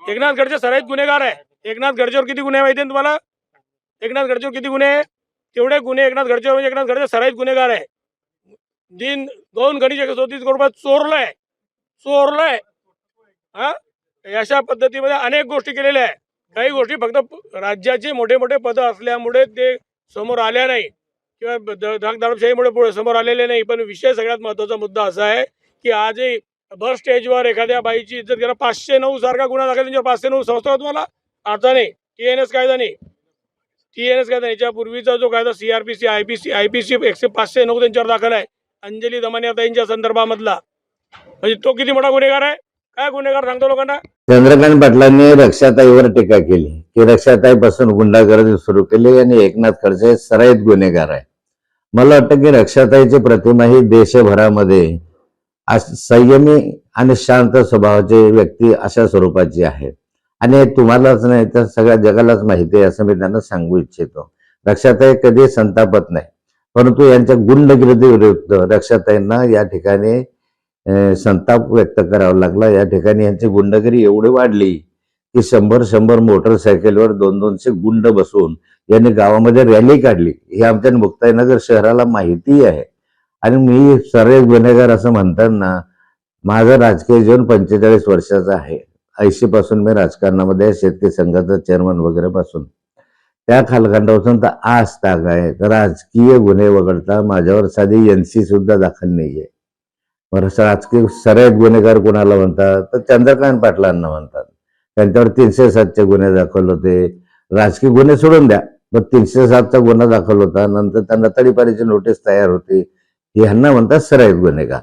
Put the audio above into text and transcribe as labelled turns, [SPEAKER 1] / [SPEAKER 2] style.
[SPEAKER 1] एकनाथ खडसे सराईत गुन्हेगार आहे. एकनाथ खडसेवर किती गुन्हे माहिती तुम्हाला? एकनाथ खडसेवर किती गुन्हे? तेवढे गुन्हे एकनाथ खडसेवर, म्हणजे एकनाथ खडसे सराईत गुन्हेगार आहे. दोन गणेश 134 करोड रुपये चोरलंय. हा, अशा पद्धतीमध्ये अनेक गोष्टी केलेल्या आहे. काही गोष्टी फक्त राज्याचे मोठे मोठे पद असल्यामुळे ते समोर आल्या नाही किंवा दारूशाहीमुळे समोर आलेले नाही. पण विषय सगळ्यात महत्त्वाचा मुद्दा असा आहे की आजही बस स्टेजवर एखाद्या बाईची इज्जत केला, 509 सारखा गुन्हा दाखल त्यांच्यावर. 509 समजतो तुम्हाला? आता नाही, TNS कायदा नाही. TNS कायदा याच्या पूर्वीचा जो कायदा CRPC IPC 509 त्यांच्यावर दाखल आहे अंजली दमानिया संदर्भामधला. म्हणजे तो किती मोठा गुन्हेगार आहे? काय गुन्हेगार सांगतो लोकांना?
[SPEAKER 2] चंद्रकांत पाटलांनी रक्षाताईवर टीका केली की रक्षाताईपासून गुंडागर्दी सुरू केली आणि एकनाथ खडसे सराईत गुन्हेगार आहे. मला वाटतं की रक्षाताईची प्रतिमा ही देशभरामध्ये संयमी आणि शांत स्वभावाची व्यक्ती अशा स्वरूपाची आहे आणि तुम्हालाच नाही तर सगळ्या जगालाच माहिती आहे असं मी त्यांना सांगू इच्छितो. रक्षाताई कधी संतापत नाही, परंतु यांच्या गुंडगिरी विरुद्ध रक्षाताईंना या ठिकाणी संताप व्यक्त करावा लागला. या ठिकाणी यांची गुंडगिरी एवढी वाढली की 100 मोटरसायकलवर 200 गुंड बसून यांनी गावामध्ये रॅली काढली. ही आमच्या मुक्ताईनगर शहराला माहिती आहे. आणि मी सराईत गुन्हेगार असं म्हणताना माझं राजकीय जीवन 45 वर्षाचं आहे. 80 पासून मी राजकारणामध्ये शेतकरी संघाचा चेअरमन वगैरे पासून त्या कालखंडापासून तर आज ताग आहे. राजकीय गुन्हे वगळता माझ्यावर साधी NC सुद्धा दाखल नाहीये. बरं, राजकीय सराईत गुन्हेगार कोणाला म्हणतात तर चंद्रकांत पाटलांना म्हणतात. त्यांच्यावर 307चे गुन्हे दाखल होते. राजकीय गुन्हे सोडून द्या, पण 307चा गुन्हा दाखल होता. नंतर त्यांना तडीपारीची नोटीस तयार होती. ह्यांना म्हणतात सराईत गुन्हेगार.